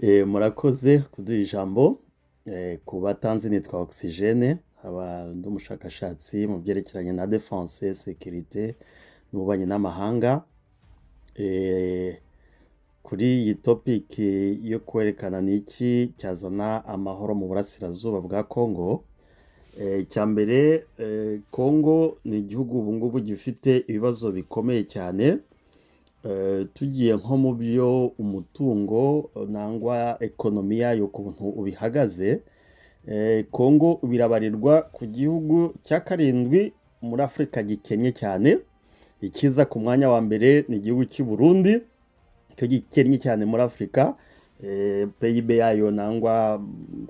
Murakoze kuduha ijambo. Ku batanzi nitwa Oxygene, nkaba ndi umushakashatsi mu byerekeranye na defense, sécurité n'ububanyi n'amahanga. Kuri iyi topic yo kwerekana niki cyazana amahoro mu burasirazuba bwa Congo. Icya mbere, Congo ni igihugu ubu ngubu gifite ibibazo bikomeye cyane. Tugiye nko mu byo umutungo nangwa ekonomi yayo ukuntu ubihagaze, Congo birabarirwa ku gihugu cya karindwi muri Afurika gikennye cyane. Ikiza ku mwanya wa mbere ni igihugu cy'u Burundi, cyo gikennye cyane muri Afurika. PIB yayo nangwa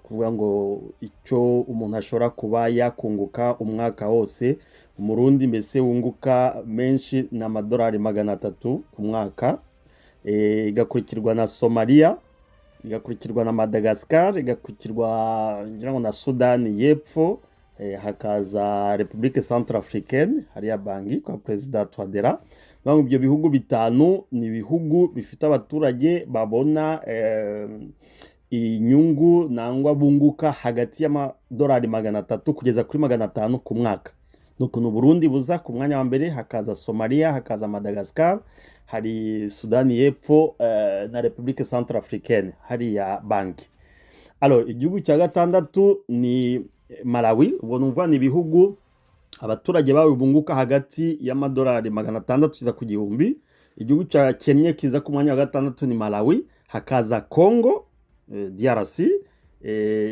kuvuga ngo icyo umuntu ashobora kuba yakunguka umwaka wose, umurundi mbese wunguka menshi na amadolari 300 ku mwaka. Igakurikirwa na Somalia, igakurikirwa na Madagascar, igakurikirwa ngira ngo na Sudani y'Epfo, hakaza Republique Centrafricaine hariya Bangi kwa President Touadera. Ibyo bihugu bitanu ni ibihugu bifite abaturage babona inyungu nangwa bunguka hagati y'amadolari 300 kugeza kuri 500 ku mwaka. Nukuntu Burundi buza ku mwanya wa mbere, hakaza Somalia, hakaza Madagascar, hari Sudani y'Epfo na Republique Centrafricaine hariya Bangi. Alors igihugu cya gatandatu ni Malawi. Ubwo numva ni ibihugu abaturage bawe bunguka hagati y'amadolari 600 kiza ku gihumbi. Igihugu cya Kenya kiza ku mwanya wa gatandatu ni Malawi, hakaza Congo DRC,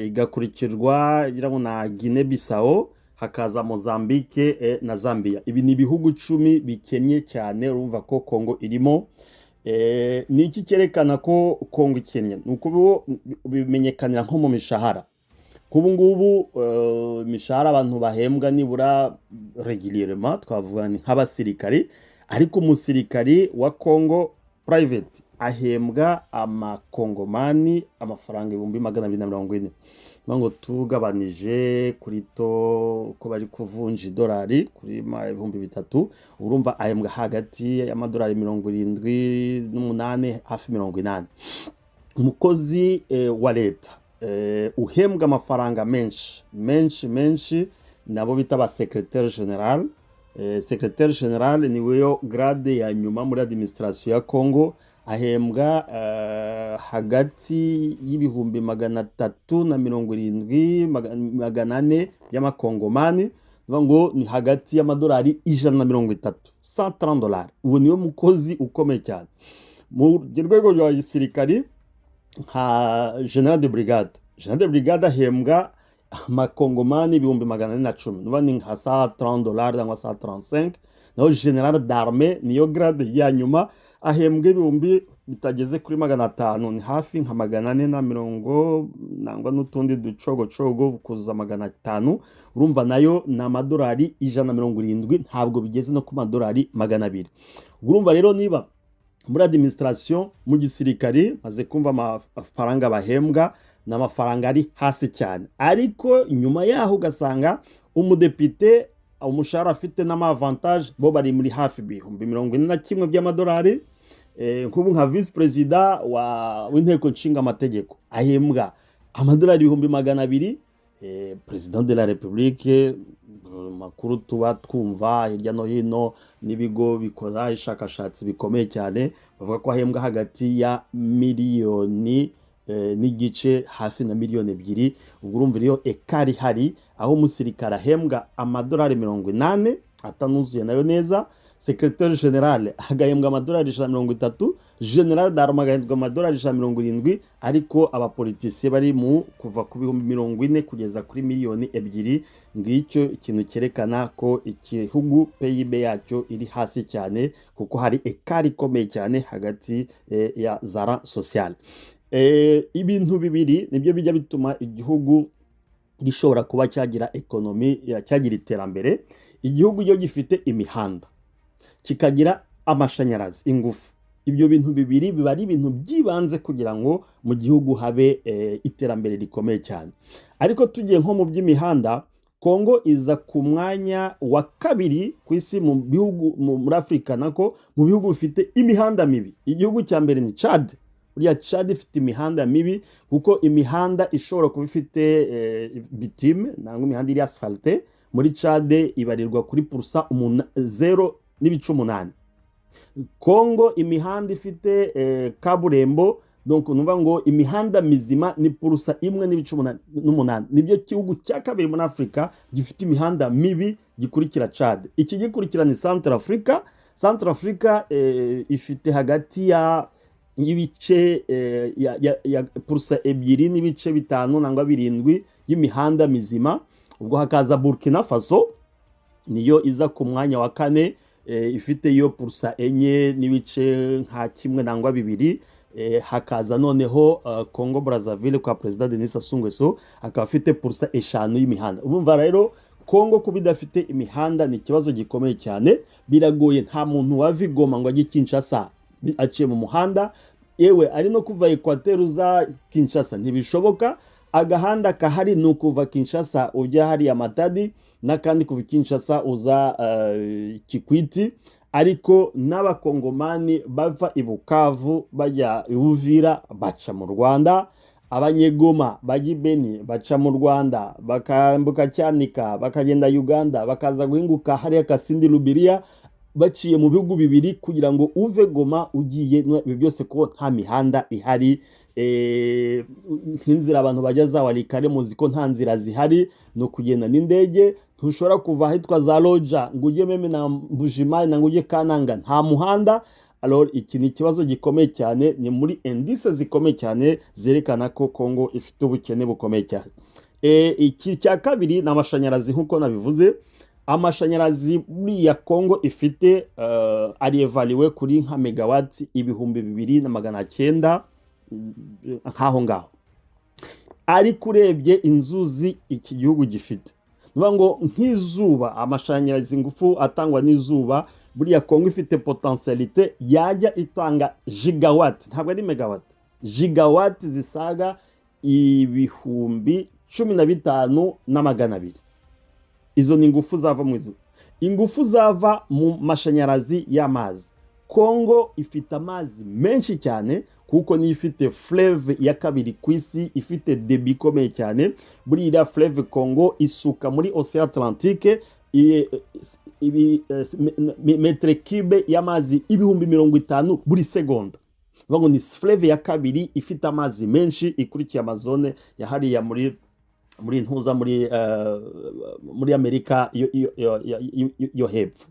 igakurikirwa ngira ngo na Guinea Bissau, hakaza Mozambique na Zambia. Ibi ni ibihugu 10 bikennye cyane. Urumva ko Congo irimo. Ni iki cyerekana ko Congo ikennye? Nuko bimenyekanira nko mu mishahara. Kubu ngubu imishahara abantu bahembwa nibura régulièrement, twavuga ni nk'abasirikari, ariko umusirikari wa Congo private ahembwa amakongomani amafaranga 240. Ngo tugabanije kuri to ko bari kuvunja idolari kuri 3,000, urumva ahembwa hagati y'amadolari 78 hafi 80. Umukozi wa leta uhembwa amafaranga menshi nabo bita ba secrétaire général. Secrétaire général ni weyo grade ya nyuma muri administration ya Congo, ahembwa hagati y'ibihumbi 370 400 y'amakongomani. Ngo ni hagati y'amadolari 130 $130. Ubu niyo mukozi ukomeye cyane. Mu rwego rwa gisirikari nka General de Brigade. General de Brigade ahembwa amakongomani 410. Nuba ni nka $130 cyangwa $135. Naho General d'Armée niyo grade ya nyuma, ahembwa ibihumbi bitageze kuri 500, ni hafi nka 440 nangwa n'utundi ducogo kuza 500. Urumva nayo na amadolari 170, ntabwo bigeze no ku madolari 200. Urumva rero niba muri administration mu gisirikari maze kumva amafaranga bahembwa n'amafaranga ari hasi cyane, ariko nyuma yaho ugasanga umudepite umushahara afite n'amavantage bo bari muri hafi 41 by'amadolari. Nk'ubu nka vice president w'inteko nshinga amategeko ahembwa amadolari 200,000. President de la République, makuru tuba twumva hirya no hino n'ibigo bikora ishakashatsi bikomeye cyane, bavuga ko ahembwa hagati ya miliyoni n'igice hafi na miliyoni 2. Ubwo urumva rero ekari hari aho umusirikare ahembwa amadolari 80 atanuzuye nayo neza, secrétaire général agahembwa amadolari 130, general d'armée agahembwa amadolari 170, ariko abapolitisiye bari mu kuva ku bihumbi 40 kugeza kuri miliyoni 2. Ngicyo ikintu cyerekana ko igihugu PIB yacyo iri hasi cyane, kuko hari ekari ikomeye cyane hagati ya zara social. Ibintu bibiri nibyo bijya bituma igihugu gishobora kuba cyagira ekonomi, cyagira iterambere. Igihugu iyo gifite imihanda, kikagira amashanyarazi, ingufu, ibyo bintu bibiri biba ari ibintu byibanze kugira ngo mu gihugu habe iterambere rikomeye cyane. Ariko tugiye nko mu by'imihanda, Congo iza ku mwanya wa kabiri ku isi mu bihugu muri Afrika, nako mu bihugu bifite imihanda mibi. Igihugu cya mbere ni Chad, buriya Chad ifite imihanda mibi kuko imihanda ishobora kuba ifite bitume nangwa imihanda iri asfalte muri Chad ibarirwa kuri purusa 0.8. Kongo imihanda ifite kaburembo, donc numva ngo imihanda mizima ni purusa 1.8. Nibyo gihugu cya kabiri muri Afrika gifite imihanda mibi gikurikira Chad. Iki gikurikira ni Central Africa. Central Africa ifite hagati ya ibice ya purusa 2 n'ibice 5 nangwa 7 y'imihanda mizima. Ubwo hakaza Burkina Faso niyo iza ku mwanya wa 4 ifite yo purusa 4 n'ibice nka 1 nangwa 2. Hakaza noneho Congo Brazzaville kwa President Denis Sassou Nguesso akaba afite purusa 5 y'imihanda. Urumva rero Kongo kuba idafite imihanda ni ikibazo gikomeye cyane, biragoye. Nta muntu wava Goma ngo ajye Kinshasa aciye mu muhanda, yewe ari no kuva Equateur uza Kinshasa ntibishoboka. Agahanda kahari ni ukuva Kinshasa ujya hariya Matadi, n'akandi kuva Kinshasa uza Kikwiti. Ariko n'abakongomani bava i Bukavu bajya Uvira baca mu Rwanda, abanyegoma bajya Beni baca mu Rwanda bakambuka Cyanika bakagenda Uganda bakaza guhinguka hariya Kasindi Lubiria baciye mu bihugu bibiri kugira ngo uve Goma ugiye. Ibi byose ko nta mihanda ihari, nk'inzira abantu bajya za Walikale muzi ko nta nzira zihari, no kugenda n'indege. Ntushobora kuva ahitwa za Loja ngo ujye meme na Mbujimai na ngo ujye Kananga, nta muhanda. Alors iki ni ikibazo gikomeye cyane, ni muri indice zikomeye cyane zerekana ko Kongo ifite ubukene bukomeye cyane. Iki cya kabiri ni amashanyarazi nk'uko nabivuze. Amashanyarazi muri ya Kongo ifite ari evaluwe kuri nka megawati 2,900 nkaho ngaho. Ariko urebye inzuzi iki gihugu gifite, nuvuga ngo nk'izuba, amashanyarazi ingufu atangwa n'izuba, buriya Kongo ifite potentialite yajya itanga gigawati, ntabwo ari megawati, gigawati zisaga 15,200. Izo ni ingufu zava mu izuba. Ingufu zava mu mashanyarazi y'amazi, Kongo ifite amazi menshi cyane kuko ni ifite fleuve ya kabiri ku isi, ifite débit ikomeye cyane. Buriya fleuve Kongo isuka muri Océan Atlantique metre cube y'amazi 50,000 buri segonda. Ngo ni fleuve ya kabiri ifite amazi menshi ikurikiye Amazone ya hariya muri ntuza muri Amerika yo hepfo.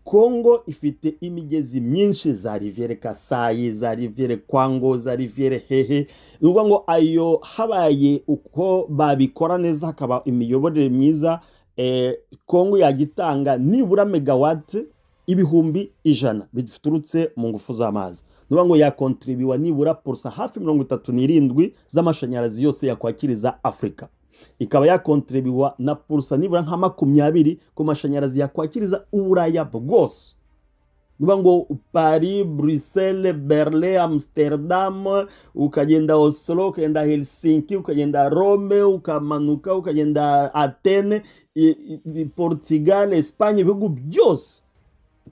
Kongo ifite imigezi myinshi za riviere Kasai, za riviere Kwango, za riviere Hehe. Nuvuga ngo ayo habaye uko babikora neza hakaba imiyoborere myiza, Kongo yagitanga nibura megawati 100,000 biturutse mu ngufu z'amazi. Nuvuga ngo yakontribuwa nibura purusa hafi 37 z'amashanyarazi yose yakwakiriza Afrika. Ikaba yakontribuwa na purusa nibura nka 20 ku mashanyarazi yakwakiriza Uburaya bwose. Nuvuga ngo Paris, Bruxelles, Berlin, Amsterdam, ukagenda Oslo, ukagenda Helsinki, ukagenda Rome, ukamanuka ukagenda Athene, Portugal, Espagne, ibihugu byose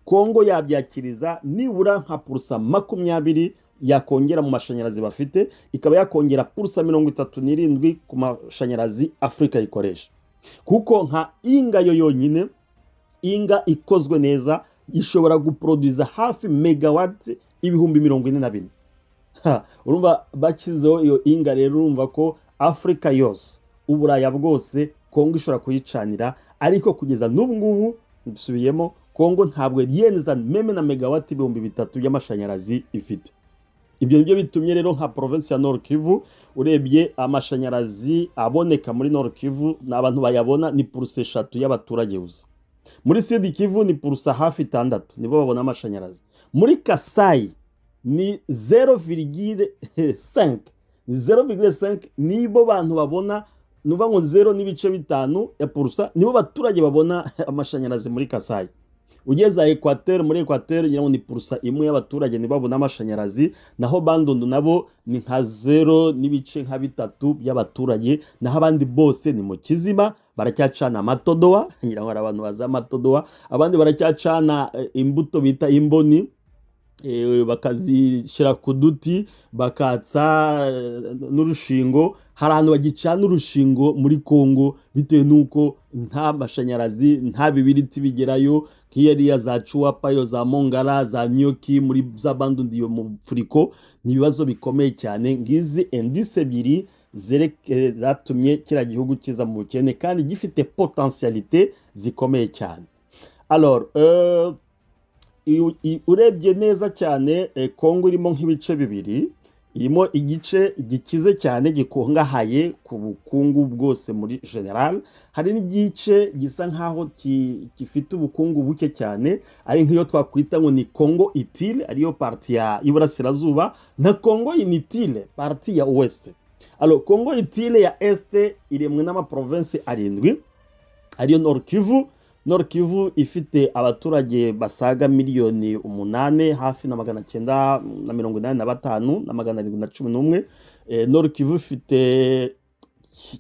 Kongo yabyakiriza nibura nka purusa 20 yakongera mu mashanyarazi bafite, ikaba yakongera purusa 37 ku mashanyarazi Afrika ikoresha. Kuko nka Inga yo yonyine, Inga ikozwe neza ishobora guproduza hafi megawati 44,000. Urumva bakizeho iyo Inga rero, urumva ko Afrika yose, Uburaya bwose Kongo ishobora kuyicanira. Ariko kugeza n'ubu ngubu bisubiyemo, Kongo ntabwo yenza meme na megawati 3,000 y'amashanyarazi ifite. Ibyo nibyo bitumye rero nka province ya Nord Kivu, urebye amashanyarazi aboneka muri Nord Kivu n'abantu bayabona ni purusa 3 y'abaturage gusa. Muri Sud Kivu ni purusa hafi 6 nibo babona amashanyarazi. Muri Kasai ni 0,5 nibo bantu babona, nuvuga ngo 0.5 ya purusa nibo baturage babona amashanyarazi muri Kasai. Ugeza Equateur, muri Equateur ngira ngo ni purusa 1 y'abaturage nibo babona amashanyarazi, naho Bandundu nabo ni nka 0.3 y'abaturage, naho abandi bose ni mu kizima baracyacana amatodowa. Ngira ngo abantu baza amatodowa, abandi baracyacana imbuto bita imboni, bakazishyira ku duti bakatsa n'urushingo. Hari ahantu bagicana urushingo muri Kongo bitewe n'uko nta mashanyarazi nta bibiriti bigerayo, nk'iyariya za Chuapayo, za Mongala, za Nyoki, muri za Bandundiyo mu Pfuriko. Ni ibibazo bikomeye cyane. Ngizi indise ebyiri zatumye kiriya gihugu kiza mu bukene kandi gifite potentialite zikomeye cyane. Alors urebye neza cyane Kongo irimo nk'ibice bibiri. Irimo igice gikize cyane gikungahaye ku bukungu bwose muri general. Hari n'igice gisa nkaho gifite ubukungu buke cyane, ari nk'iyo twakwita ngo ni Kongo Itile, ariyo parti y'Iburasirazuba, na Kongo Initile, parti ya Ouest. Alors Kongo Itile ya Este iremwe n'amaprovince arindwi, ariyo Nord Kivu. Nord Kivu ifite abaturage basaga miliyoni 8 hafi na 985 na 711. Nord Kivu ifite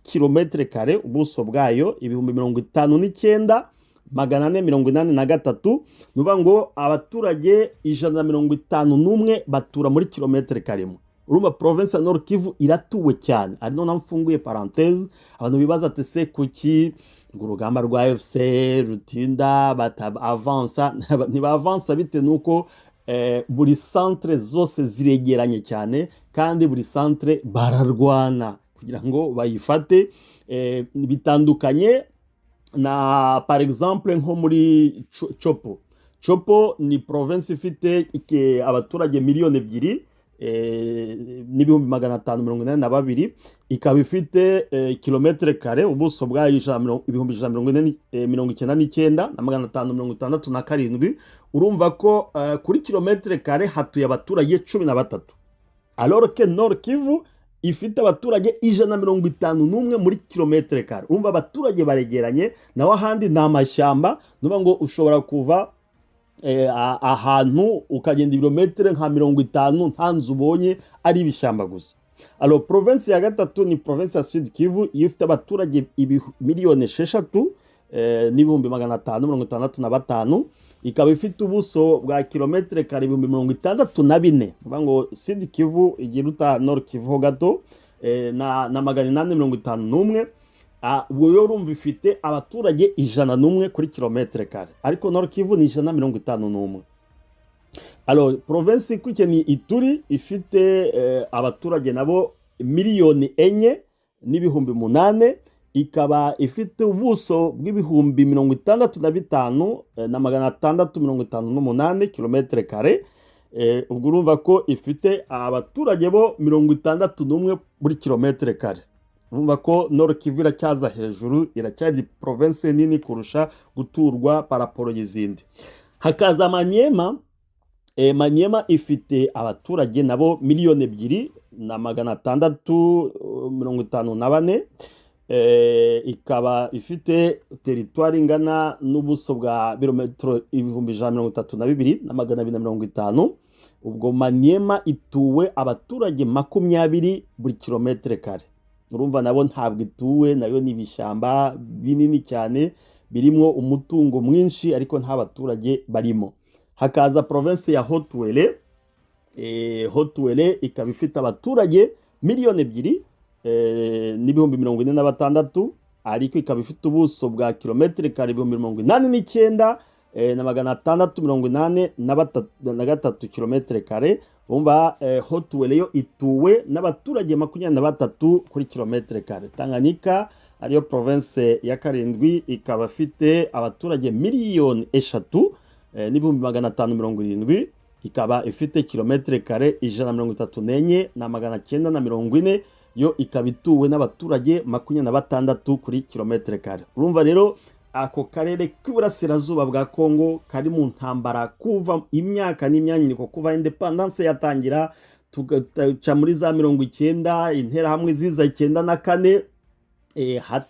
kilometre kare, ubuso bwayo 59,483. Nuvuga ngo abaturage 151 batura muri kilometre kare. Urumva province ya Nord Kivu iratuwe cyane. Ari none mfunguye parenthèse, abantu bibaza ati se kuki urugamba rwa FC rutinda batavansa. Ntibavansa bite nuko buri centre zose ziregeranye cyane kandi buri centre bararwana kugira ngo bayifate. Bitandukanye na par exemple nko muri Chopo ni province ifite abaturage miliyoni 2 n'ibihumbi 582, ikaba ifite kilometre kare, ubuso bwayo 1,199 na 567. Urumva ko kuri kilometre kare hatuye abaturage 13. Alors que Nord Kivu ifite abaturage 151 muri kilometre kare. Urumva abaturage baregeranye, naho ahandi ni amashyamba. Nuvuga ngo ushobora kuva ahantu ukagenda ibirometero nka 50 nta nzu ubonye, ari ibishyamba gusa. Alors province ya gatatu ni province ya Sud Kivu, iyo ifite abaturage miliyoni 6 n'ibihumbi 565. Ikaba ifite ubuso bwa kilometre kare 64,000. Uvuga ngo Sud Kivu igiruta Nord Kivu gato na 851. Uwo urumva ifite abaturage 101 kuri kilometre kare, ariko Nord Kivu ni 151. Alors province ikurikiye ni Ituri, ifite abaturage nabo miliyoni 4 n'ibihumbi 8. Ikaba ifite ubuso bw'ibihumbi 65 na 658 kilometre kare. Ubwo urumva ko ifite abaturage bo 61 buri kilometre kare. Urumva ko Nord Kivu iracyaza hejuru, iracyari province nini kurusha guturwa paraporo y'izindi. Hakaza Maniema. Maniema ifite abaturage nabo miliyoni 2 na 654. Ikaba ifite teritwari ingana n'ubuso bwa birometero 132 na 250. Ubwo Maniema ituwe abaturage 20 buri kilometre kare. Urumva nabo ntabwo ituwe, nayo ni ibishyamba binini cyane birimo umutungo mwinshi, ariko nta baturage barimo. Hakaza province ya Haut-Uele. Haut-Uele ikaba ifite abaturage miliyoni 2 n'ibihumbi 46, ariko ikaba ifite ubuso bwa kilometre kare 89 na 683 kilometre kare. Umva Haut-Uele yo ituwe n'abaturage 23 kuri kilometre kare. Tanganyika ariyo province ya karindwi, ikaba ifite abaturage miliyoni 3 n'ibihumbi 570. Ikaba ifite kilometre kare 134 na 940. Yo ikaba ituwe n'abaturage 26 kuri kilometre kare. Urumva rero ako karere k'Iburasirazuba bwa Kongo kari mu ntambara kuva imyaka n'imyanyiko, kuva independence yatangira tugaca muri za 90, intera hamwe ziza 94,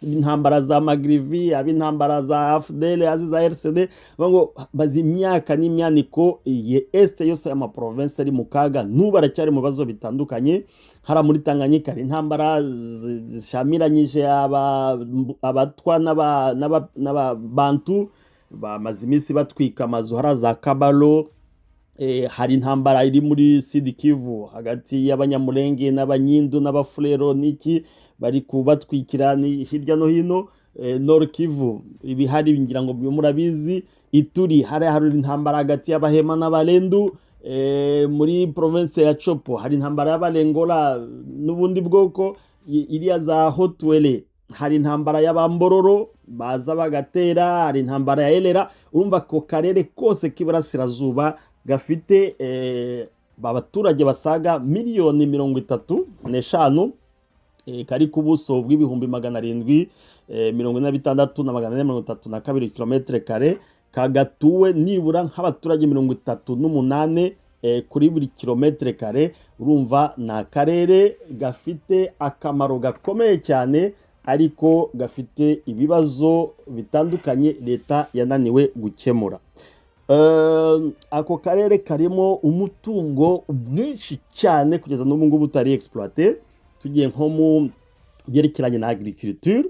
intambara za Magrivi, ab'intambara za AFDL, aziza RCD. Ngo bazi imyaka n'imyaniko ye este yose ya province ari mu kaga, nuba aracyari mu bazo bitandukanye. Hara muri Tanganyika intambara zishamiranyije abatwa n'ababantu bamaze iminsi batwika amazu, hara za Kabalo, hari intambara iri muri Sud Kivu hagati y'abanyamulenge n'abanyindu n'abafulero n'iki bari kubatwikira ni hirya no hino. Nord Kivu ibihari ngira ngo murabizi. Ituri hari intambara hagati y'abahema n'abalendu. Muri province ya Chopo hari intambara y'abalengola n'ubundi bwoko. Iriya za Hotwele hari intambara y'abambororo baza bagatera. Hari intambara ya Elera. Urumva ko karere kose k'iburasirazuba gafite abaturage basaga miliyoni 35 kari ku buso bw'ibihumbi 746,432 kilometre kare, kagatuwe nibura nk'abaturage 38 kuri buri kilometre kare. Urumva na akarere gafite akamaro gakomeye cyane, ariko gafite ibibazo bitandukanye leta yananiwe gukemura. Ako karere karimo umutungo mwinshi cyane kugeza n'ubu ngubu utari exploité. Tugiye nko mu byerekeranye na agriculture,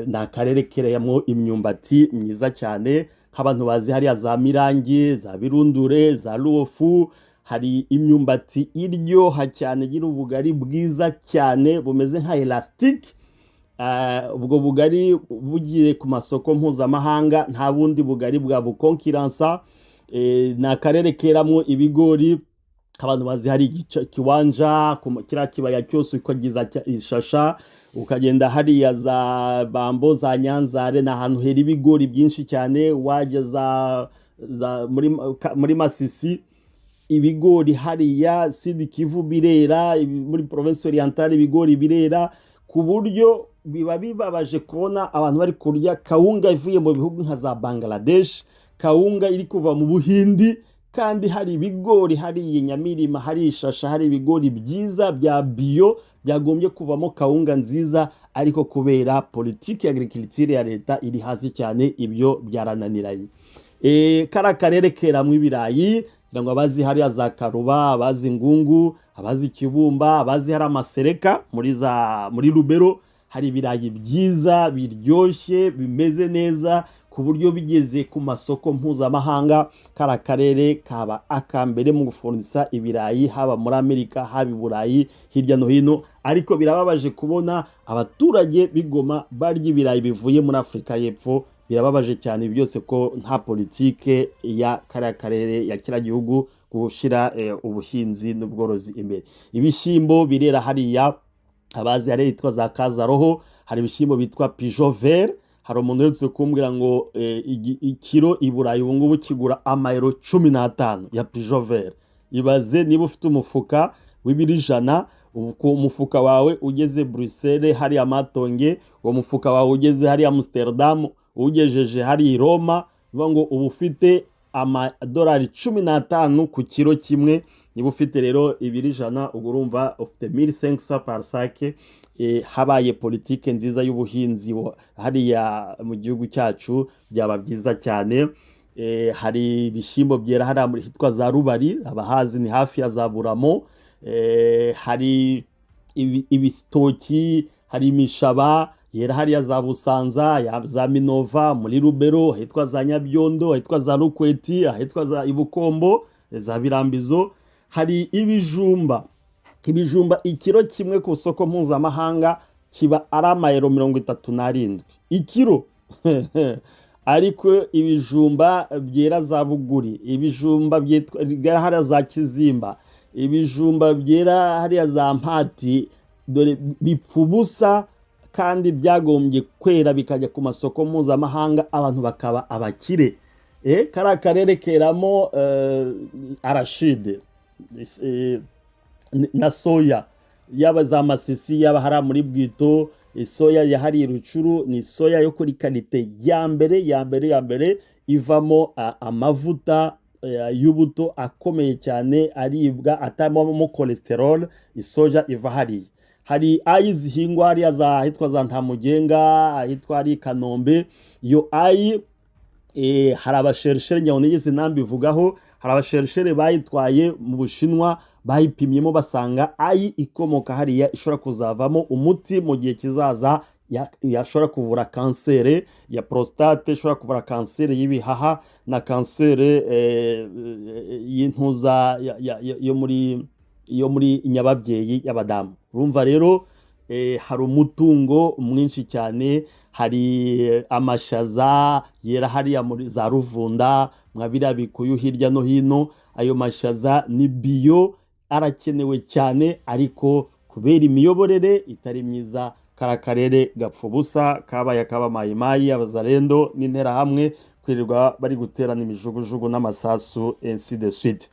na akarere kereyamo imyumbati myiza cyane, nk'abantu bazi hariya za Mirangi, za Birundure, za Ruofu. Hari imyumbati iryoha cyane, igira ubugari bwiza cyane bumeze nka elastique. Ubwo bugari bugiye ku masoko mpuzamahanga nta bundi bugari bwa bukonkiransa. Ni akarere keramo ibigori, abantu bazi hari Kiwanja, kiriya kibaya cyose ukagiza Ishasha, ukagenda hariya za Bambo, za Nyanzare, ni ahantu hera ibigori byinshi cyane. Wageza muri Masisi ibigori hariya. Sud Kivu birera, muri province orientale ibigori birera, ku buryo biba bibabaje kubona abantu bari kurya kawunga ivuye mu bihugu nka za Bangladesh, kawunga iri kuva mu Buhindi, kandi hari ibigori hariya Nyamirima, hari Ishasha, hari ibigori byiza bya bio byagombye kuvamo kawunga nziza, ariko kubera politiki ya agriculture ya leta iri hasi cyane ibyo byarananiranye. Kara karere keramo ibirayi, ngo abazi hariya za Karuba, abazi Ngungu, abazi Kibumba, abazi hari Amasereka muri Lubero, hari ibirayi byiza biryoshye bimeze neza ku buryo bigeze ku masoko mpuzamahanga. Kara karere kaba akambere mu gufurnisa ibirayi, haba muri Amerika, haba i Burayi, hirya no hino. Ariko birababaje kubona abaturage b'Igoma barya ibirayi bivuye muri Afrika y'Epfo. Birababaje cyane byose ko nta politike ya kara karere ya kira gihugu gushira ubuhinzi n'ubworozi imbere. Ibishyimbo birera hariya, abazi hari yitwa za Kazaroho, hari ibishyimbo bitwa Pigeon Vert. Hari umuntu uretse kumbwira ngo ikiro i Burayi ubu ngubu kigura €15 ya Pigeon Vert. Ibaze niba ufite umufuka w'ibiro 100, umufuka wawe ugeze Bruxelles hari Amatonge, uwo mufuka wawe ugeze hari Amsterdam, ugejeje hari Roma, bivuga ngo ubu ufite amadolari 15 ku kiro kimwe. Niba ufite rero ibiro 100, ubwo urumva ufite 1500 par sac. Habaye politike nziza y'ubuhinzi hariya mu gihugu cyacu byaba byiza cyane. Hari ibishyimbo byera hariya muri hitwa za Rubari, abahazi ni hafi ya za Buramo. Hari ibitoki, hari imishaba yera hariya za Busanza, za Minova, muri Rubero hitwa za Nyabyondo, hitwa za Rukweti, hitwa za Ibukombo, za Birambizo. Hari ibijumba ikiro kimwe ku soko mpuzamahanga kiba ari €37 ikiro. Ariko ibijumba byera za Buguri, ibijumba byera hariya za Kizimba, ibijumba byera hariya za Mpati, dore bipfubusa kandi byagombye kwera bikajya ku masoko mpuzamahanga, abantu bakaba abakire. Kari akarere keramo arashide na soya, yaba za Masisi, yaba hari muri Bwito. Soya yahariye Rucuru ni soya yo kuri kalite ya mbere ivamo amavuta y'ubuto akomeye cyane aribwa atamamo cholesterol. Isoja iva hariya. Hari ayi zihingwa hariya za hitwa za Ntamugenga, ahitwa ari Kanombe. Iyo ayi hari abasherishere nyabonegeze nambivugaho, hari abasherishere bayitwaye mu Bushinwa, bayipimyemo basanga ayi ikomoka hariya ishobora kuzavamo umuti mu gihe kizaza yashobora kuvura kanseri ya prostate, ishobora kuvura kanseri y'ibihaha na kanseri y'intuza yo muri nyababyeyi y'abadamu. Urumva rero hari umutungo mwinshi cyane, hari amashaza yera hariya muri za Ruvunda mwa biriya bikuyu hirya no hino. Ayo mashaza ni biyo, arakenewe cyane, ariko kubera imiyoborere itari myiza kara karere gapfa ubusa, kabaye akaba mayimayi, abazalendo n'interahamwe kwirirwa bari guterana imijugujugu n'amasasu ainsi de suite.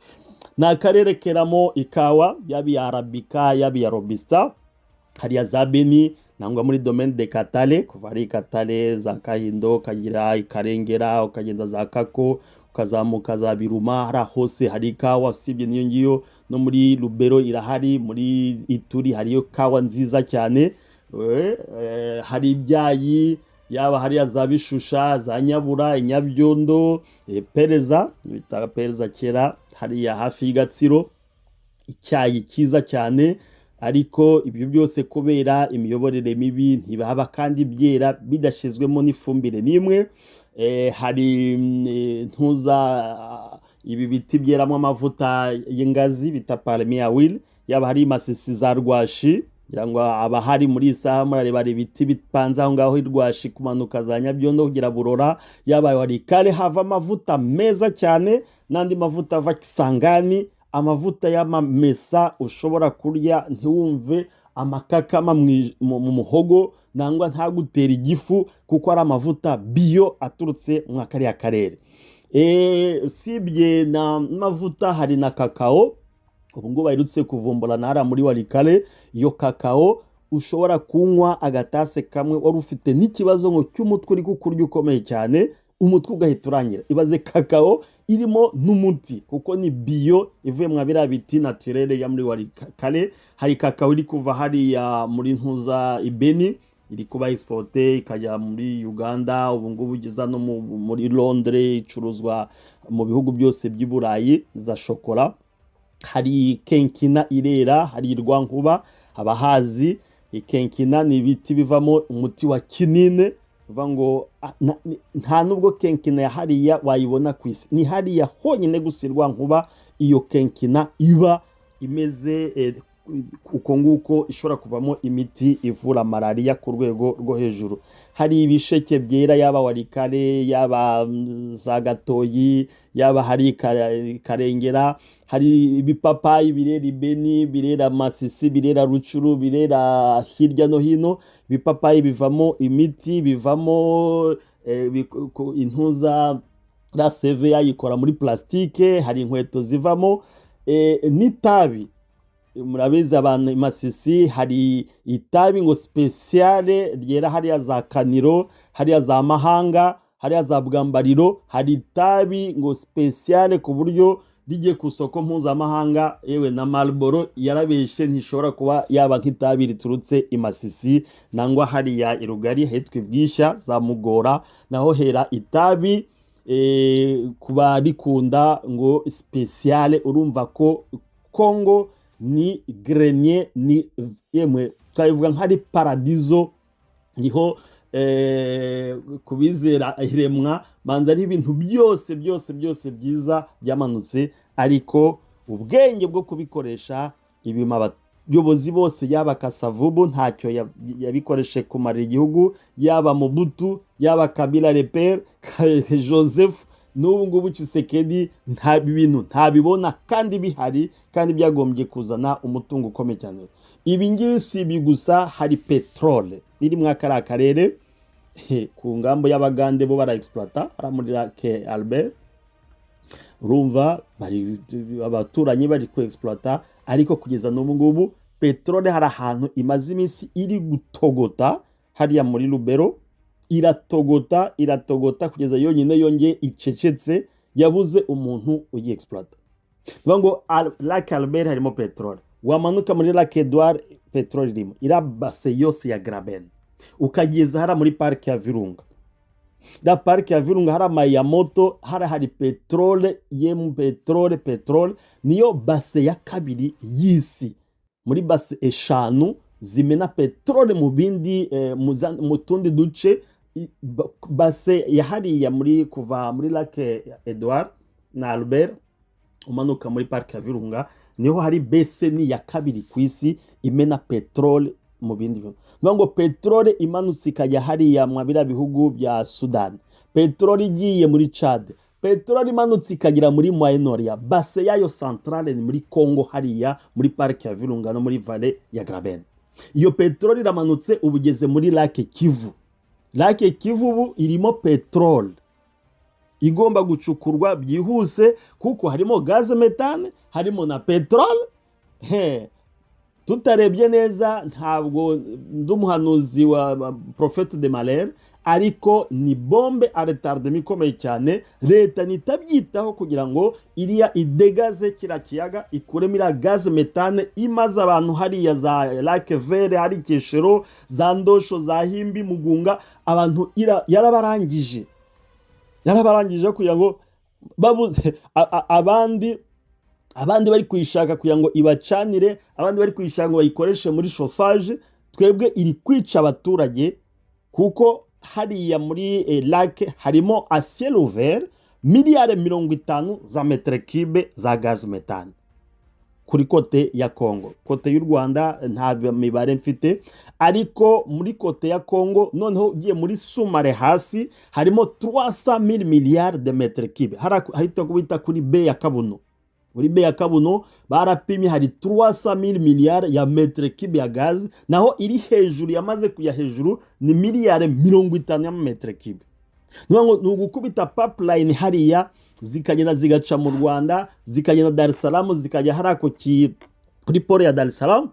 Ni akarere keramo ikawa, yaba iya arabika yaba iya robusta, hariya za Beni nangwa muri domaine de Katale, kuva ari Katale za Kahindo ukagira Ikarengera ukagenda za Kako ukazamuka za Biruma, hari hose hari ikawa. Usibye niyo ngiyo no muri Lubero irahari, muri Ituri hariyo kawa nziza cyane. Hari ibyayi, yaba hariya za Bishusha, za Nyabura, Inyabyondo, Pereza bita Pereza kera hariya hafi y'Gatsiro, icyayi cyiza cyane. Ariko ibyo byose kubera imiyoborere mibi ntibihaba kandi byera bidashizwemo n'ifumbire n'imwe. Hari ibi biti byeramo amavuta y'ingazi bita palmier oil, yaba hari Masisi za Rwashi, kugira ngo abahari muri isaha murareba ibiti bipanze aho ngaho Rwashi kumanuka za Nyabyondo kugira Burora, yaba hari kare hava amavuta meza cyane, n'andi mavuta ava Kisangani, amavuta y'amamesa ushobora kurya ntiwumve amakakama mu muhogo nangwa ntagutera igifu, kuko ari amavuta biyo aturutse mu kariya karere. Usibye na mavuta hari na kakao, ubu ngubu baherutse kuvumbura nara muri Walikale. Iyo kakao ushobora kunywa agatase kamwe wari ufite n'ikibazo ngo cy'umutwe uri kukurya ukomeye cyane, umutwe ugahita urangira. Ibaze kakao irimo n'umuti, kuko ni biyo ivuye mu biriya biti naturel ya muri Walikale. Hari kakao iri kuva hariya muri ntuza Ibeni, iri kuba exporte ikajya muri Uganda, ubu ngubu igeza no muri Londres, icuruzwa mu bihugu byose by'i Burayi za shokora. Hari kenkina irera, hari Rwankuba abahazi. Kenkina ni ibiti bivamo umuti wa kinine, bivuga ngo nta nubwo kenkina ya hariya wayibona ku isi, ni hariya honyine gusa Rwankuba iyo kenkina iba imeze uko nguko, ishobora kuvamo imiti ivura malaria ku rwego rwo hejuru. Hari ibisheke byera, yaba Walikale, yaba za Gatoyi, yaba hari Karengera. Hari ibipapayi birera Ibeni, birera Masisi, birera Rucuru, birera hirya no hino. Ibipapayi bivamo imiti, bivamo intuza la CV yayikora muri plastike. Hari inkweto zivamo n'itabi. Murabizi abantu Masisi hari itabi ngo speciale ryera hariya za Kaniro, hariya za Mahanga, hariya za Bwambariro. Hari itabi ngo speciale ku buryo rijye ku soko mpuzamahanga, yewe na Marlboro yarabeshe ntishobora kuba yaba nk'itabi riturutse i Masisi nangwa hariya Irugari hitwa Ibwisha za Mugora, naho hera itabi kuba rikunda ngo speciale. Urumva ko Kongo ni grenier, ni yemwe twavuga nk'ari paradizo, niho kubizera iremwa manza ari ibintu byose byiza byamanutse, ariko ubwenge bwo kubikoresha ibima abayobozi bose, yaba Kasavubu ntacyo yabikoreshe kumarira igihugu, yaba Mobutu, yaba Kabila Leper, Joseph, n'ubu ngubu Tshisekedi nta bintu ntabibona kandi bihari, kandi byagombye kuzana umutungo ukomeye cyane. Ibi ngibi si gusa, hari petrole iri mu akara karere ku ngambo y'Abagande bo bara exploiter ara muri Lake Albert. Urumva bari abaturanyi bari ku exploiter, ariko kugeza n'ubu ngubu petrole hari ahantu imaze iminsi iri gutogota hariya muri Lubero, iratogota kugeza yonyine yongeye icecetse, yabuze umuntu uyi exploiter. Bivuga ngo Lake Albert harimo petrole, wamanuka muri Lake Edouard petrole irimo, irabase yose ya Graben, ukageza hara muri park ya Virunga. Da park ya Virunga hara Mayamoto, hari petrole, yemu petrole niyo base ya kabiri y'isi. Muri base eshanu zimena peteroli mu bindi mu tundi duce. Base yahariya muri kuva muri lake Edouard na Albert umanuka muri parike ya Virunga niho hari beseni ya kabiri ku isi imena peteroli mu bindi bihugu. Niyo ngo peteroli imanutse ikajya hariya mu biriya bihugu bya Sudan, peteroli igiye muri Chad, peteroli imanutse ikagera muri Moyen-Orient. Base yayo centrale ni muri Congo hariya muri parike ya Virunga no muri vallée ya Graben. Iyo peteroli iramanutse ubugeze muri lake Kivu. Lake Kivu ubu irimo peteroli igomba gucukurwa byihuse kuko harimo gaz metane, harimo na peteroli. Tutarebye neza ntabwo ndumuhanuzi wa Prophète de Malheur, ariko ni bombe a retardement ikomeye cyane. Leta nitabyitaho kugira ngo iriya idegaze kira kiyaga ikuremo iriya gaz metane imaze abantu hariya za Lac Vert, hari Keshero, za Ndosho, za Himbi, Mugunga, abantu yarabarangije kugira ngo babuze abandi bari kuyishaka kugira ngo ibacanire, abandi bari kuyishaka ngo bayikoreshe muri chauffage. Twebwe iri kwica abaturage kuko hariya muri lake harimo a ciel ouvert miliyari 50 za metre cube za gaz metane kuri kote ya Congo. Kote y'u Rwanda nta mibare mfite, ariko muri kote ya Congo noneho ugiye muri sumare hasi harimo 300,000 miliyari de metre cube. Hahita kubita kuri B ya Kabuno. Muri B ya Kabuno barapimye hari 300,000 miliyari ya metre cube ya gaz, naho iri hejuru yamaze kuya hejuru ni miliyari 50 ya metre cube. Nugukubita pipeline hariya zikagenda zigaca mu Rwanda, zikagenda Dar es Salaam, zikajya harako kuri port ya Dar es Salaam.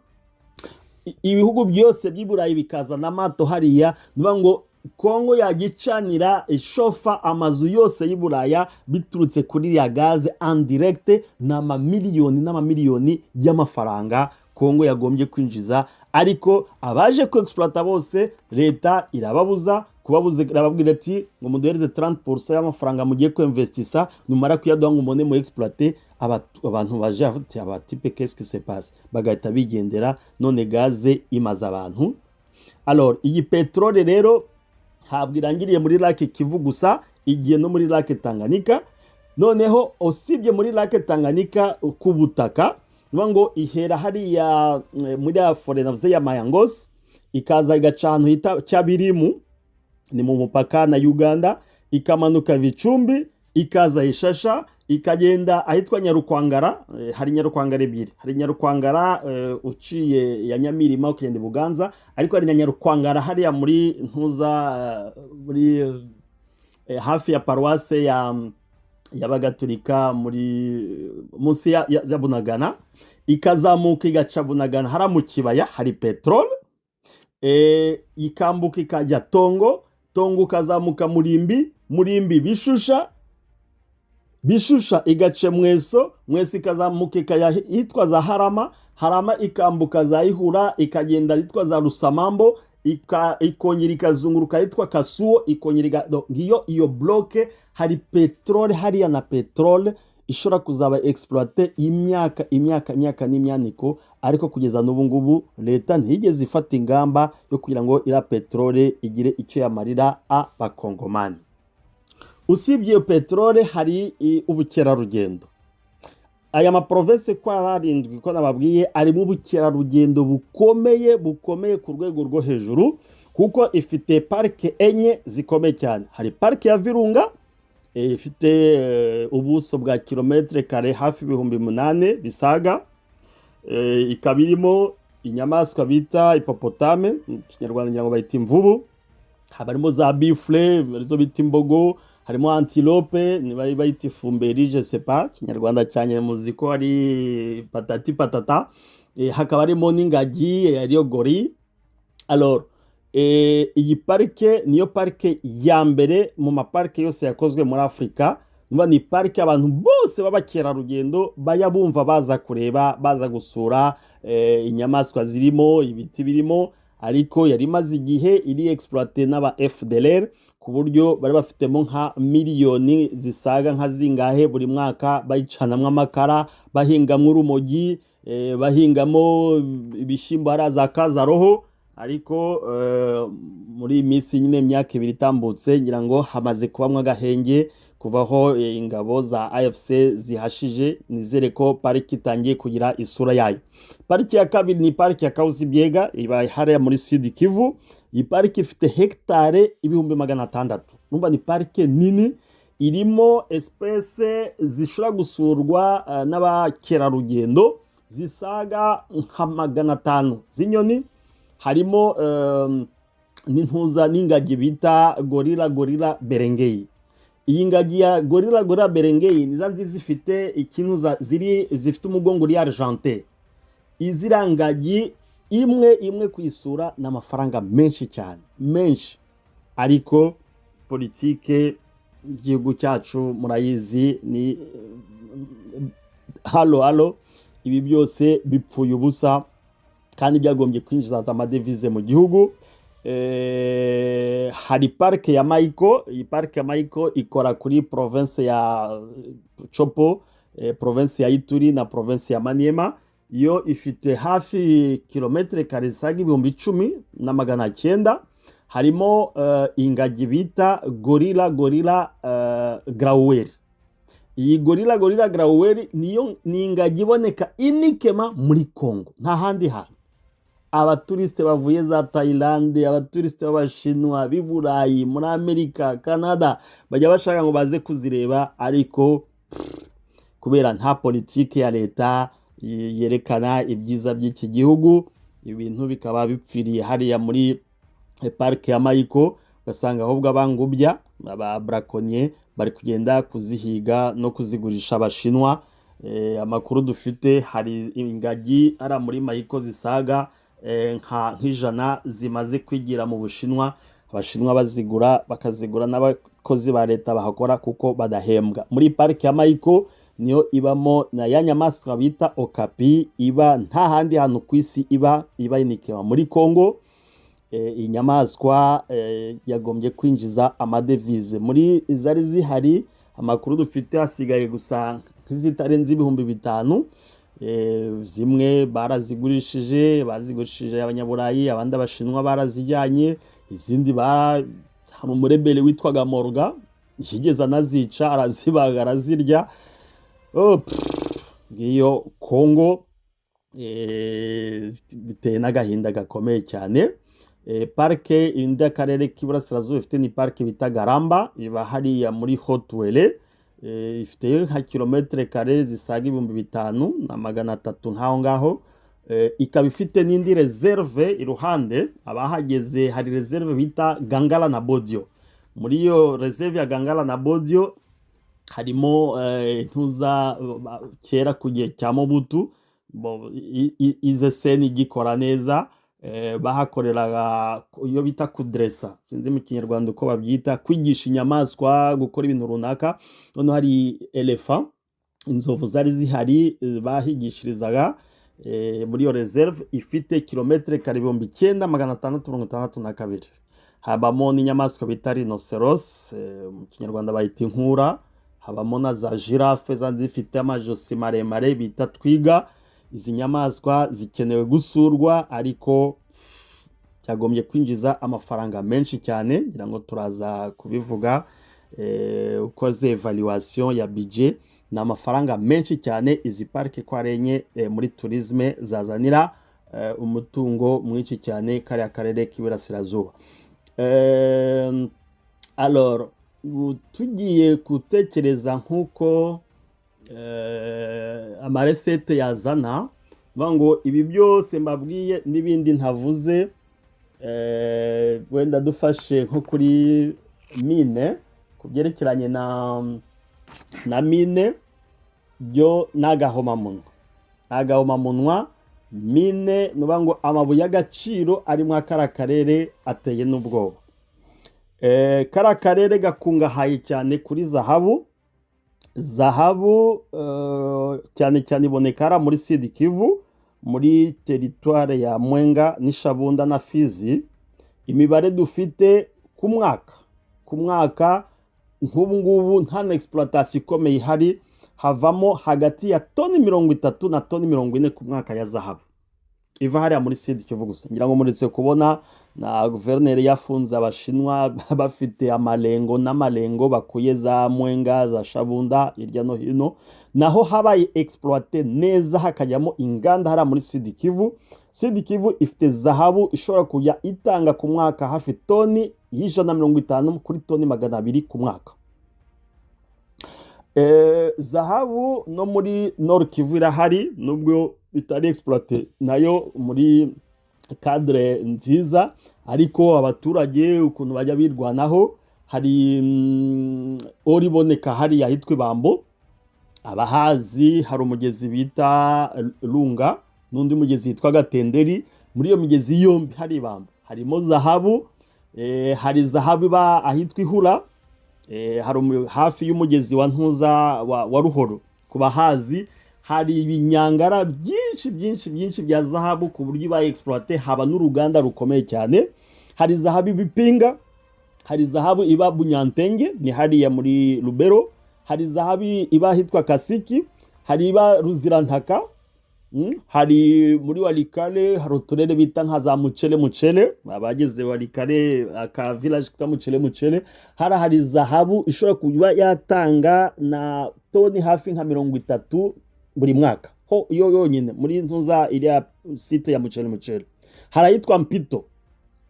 Ibihugu byose by'Iburayi bikazana amato hariya. Ngo Kongo yagicanira ishofa amazu yose y'Iburaya biturutse kuri ya gaze en direct n'amamiliyoni y'amafaranga Kongo yagombye kwinjiza, ariko abaje ku exploiter bose leta irababuza. Irababwira ati ngo muduhereze 30% y'amafaranga mugiye ku investisa, numara kuyaduha ngo mone mu exploiter. Abantu baje afite abatipe qu'est-ce qui se passe, bagahita bigendera, none gaze imaze abantu. Alors iyi petrole rero ntabwo irangiriye muri lake Kivu gusa, igiye no muri lake Tanganyika. Noneho usibye muri lake Tanganyika ku butaka, ngo ihera hariya muri afore navuze ya Mayangos, ikaza igaca ahantu hita Cyabirimu, ni mu mupaka na Uganda, ikamanuka Vicumbi, ikaza Ishasha, ikagenda ahitwa Nyarukwangara. Hari Nyarukwangara ebyiri, hari Nyarukwangara uciye ya Nyamirima ukagenda Buganza, ariko hari Nyarukwangara hariya muri ntuza muri hafi ya paroisse y'Abagatolika muri munsi ya Bunagana, ikazamuka igaca Bunagana hara mu kibaya hari petrol, ikambuka ikajya Tongo ukazamuka Murimbi Bishusha igace Mweso ikazamuka ikajya hitwa za Harama ikambuka za Ihura ikagenda hitwa za Rusamambo, ikongera ikazunguruka hitwa Kasuo, ikongera ngiyo iyo bloke hari petrol hariya, na petrol ishobora kuzaba exploiter imyaka n'imyaniko, ariko kugeza n'ubu ngubu leta ntiyigeze ifata ingamba yo kugira ngo ira petrole igire icyo yamarira abakongomani. Usibye iyo petrole hari ubukerarugendo. Aya maprovince kwa ararindwi ko nababwiye arimo ubukerarugendo bukomeye ku rwego rwo hejuru, kuko ifite parike enye zikomeye cyane. Hari parike ya Virunga ifite ubuso bwa kilometre kare hafi 8,000 bisaga, ikaba irimo inyamaswa bita hipopotame, mu Kinyarwanda ngira ngo bayita imvubu, harimo za bifle arizo bita imbogo, harimo antilope ni bayita ifumberi, je sais pas Kinyarwanda cyane muziko ari patata, hakaba harimo n'ingagi ariyo gori. Alors iyi parike niyo parike ya mbere mu maparike yose yakozwe muri Afrika. Ni parike abantu bose b'abakerarugendo bayabumva baza kureba, baza gusura inyamaswa zirimo, ibiti birimo, ariko yari maze igihe iri exploiter n'aba FDLR ku buryo bari bafitemo nka miliyoni zisaga nka zingahe buri mwaka bayicanamwe amakara, bahingamwe urumogi, bahingamo ibishyimbo hariya za Kazaroho, ariko muri iyi minsi nyine imyaka ibiri itambutse ngira ngo hamaze kubamwo agahenge kuvaho ingabo za AFC zihashije. Nizere ko pariki itangiye kugira isura yayo. Pariki ya kabiri ni pariki ya Kahuzi-Biega, iba hariya muri Sud Kivu. Iyi pariki ifite hegitare 600,000. Numva ni parike nini, irimo espèce zishobora gusurwa n'abakerarugendo zisaga nka 500 z'inyoni. Harimo n'intuza n'ingagi bita gorilla berengei. Iyi ngagi ya gorilla berengei niza zifite ikintu zifite umugongo uri argenté. Izira ngagi imwe kuyisura n'amafaranga menshi cyane, menshi. Ariko politike igihugu cyacu murayizi ni halo ibi byose bipfuye ubusa kandi byagombye kwinjiza amadevize mu gihugu. Hari parike ya Mayiko. Iyi parike ya Mayiko ikora kuri province ya Chopo, province ya Ituri na province ya Maniema. Yo ifite hafi kilometre kare zisaga 10,900. Harimo ingagi bita gorilla grauer. Iyi gorilla grauer ni ingagi iboneka inikema muri Congo, nta handi hantu. Abaturiste bavuye za Thailand, abaturiste b'Abashinwa, b'i Burayi, muri Amerika, Canada bajya bashaka ngo baze kuzireba, ariko kubera nta politike ya leta yerekana ibyiza by'iki gihugu, ibintu bikaba bipfiriye hariya muri parike ya Mayiko. Ugasanga ahubwo abangubya aba braconnier bari kugenda kuzihiga no kuzigurisha Abashinwa. Amakuru dufite hari ingagi ara muri Mayiko zisaga nk'ijana zimaze kwigira mu Bushinwa. Abashinwa bazigura bakazigura n'abakozi ba leta bahakora kuko badahembwa. Muri parike ya Mayiko niyo ibamo na ya nyamaswa bita okapi, iba nta handi hantu ku isi iba inikewa muri Congo. Inyamaswa yagombye kwinjiza amadevize. Muri zari zihari amakuru dufite hasigaye gusa nk'izitarenze 5,000. Zimwe bazigurishije Abanyaburayi, abandi Abashinwa barazijyanye. Izindi hari umurebere witwaga Morga yigeze anazica, arazibaga arazirya. Ngiyo Congo biteye n'agahinda gakomeye cyane. Parike indi y'akarere k'iburasirazuba ifite ni parike bita Garamba, iba hariya muri Haut-Uele. Ifite nka kilometre kare zisaga 5,300 nkaho ngaho. Ikaba ifite n'indi reserve iruhande. Abahageze hari reserve bita Gangala na Bodio. Muri iyo reserve ya Gangala na Bodio harimo intuza kera ku gihe cya Mobutu, ize seni igikora neza. Bahakoreraga iyo bita kudresa, sinzi mu Kinyarwanda uko babyita, kwigisha inyamaswa gukora ibintu runaka. None hari elephant, inzovu zari zihari bahigishirizaga muri iyo reserve. Ifite kilometre kare 9,662. Habamo n'inyamaswa bita rhinoceros, mu Kinyarwanda bayita inkura. Habamo na za giraffe zifite amajosi maremare bita twiga. Izi nyamaswa zikenewe gusurwa, ariko cyagombye kwinjiza amafaranga menshi cyane. Ngira ngo turaza kubivuga ukoze evaluation ya budget. Ni amafaranga menshi cyane izi parike ko arenye muri tourisme zazanira umutungo mwinshi cyane kariya karere k'iburasirazuba. Alors tugiye gutekereza nk'uko amaresete yazana, ngo ibi byose mbabwiye n'ibindi ntavuze, wenda dufashe nko kuri mine, kubyerekeranye na mine byo n'agahomamunwa. Mine nuba ngo amabuye y'agaciro ari mu akara karere ateye n'ubwoba. Kara karere gakungahaye cyane kuri zahabu. Cyane cyane iboneka muri Sud Kivu, muri teritware ya Mwenga n'Ishabunda na Fizi. Imibare dufite ku mwaka nk'ubu ngubu nta exploitation ikomeye ihari, havamo hagati ya toni 30 na toni 40 ku mwaka ya zahabu iva hariya muri Sud Kivu gusa. Ngira ngo muretse kubona na guverineri yafunze abashinwa bafite amalengo n'amalengo bakuye za Mwenga za Shabunda hirya no hino, naho habaye exploite neza hakajyamo inganda hariya muri Sud Kivu. Sud Kivu ifite zahabu ishobora kujya itanga ku mwaka hafi toni 150 kuri toni 200 ku mwaka. Zahabu no muri Nord Kivu irahari nubwo bitari exploite nayo muri cadre nziza, ariko abaturage ukuntu bajya birwanaho. Hari oriboneka hari yahitwa Ibambo, abahazi hari umugezi bita Lunga n'undi mugezi yitwa Gatenderi. Muri iyo migezi yombi hari Ibambo harimo zahabu. Hari zahabu iba ahitwa Ihura, hari hafi y'umugezi wa Ntuza wa Ruhoro. Ku bahazi hari ibinyangara byinshi bya zahabu ku buryo iba exploite, haba n'uruganda rukomeye cyane. Hari zahabu ibipinga, hari zahabu iba Bunyantenge ni hariya muri Lubero, hari zahabu iba hitwa Kasiki, hari iba Ruzirantaka, hari muri Walikale hari uturere bita nka za Mucele, abageze Walikale aka village kita Mucele, hari zahabu ishobora kuba yatanga na toni hafi nka 30 buri mwaka ho iyo yonyine muri Ntuza iriya site ya Mucele. Harayitwa Mpito,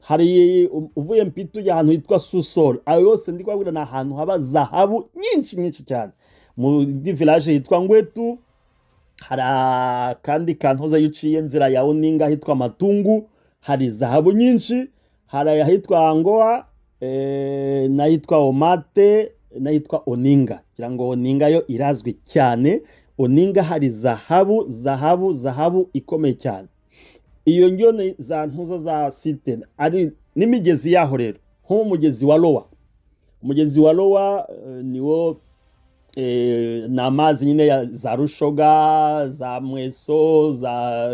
hari uvuye Mpito ya ahantu hitwa Susol. Ayo yose ndi kwabwira na ahantu haba zahabu nyinshi cyane. Mu village hitwa Ngwetu hari kandi kantoza yuciye nzira ya Oninga hitwa Matungu, hari zahabu nyinshi. Hari ahitwa Angoa na hitwa Omate na hitwa Oninga. Kugira ngo Oninga yo irazwi cyane. Oninga hari zahabu ikomeye cyane. Iyo ngiyo za Ntuza za site ari n'imigezi yaho rero, nko umugezi wa Lowa. Umugezi wa Lowa niwo n'amazi nyine ya za Rushoga, za Mweso, za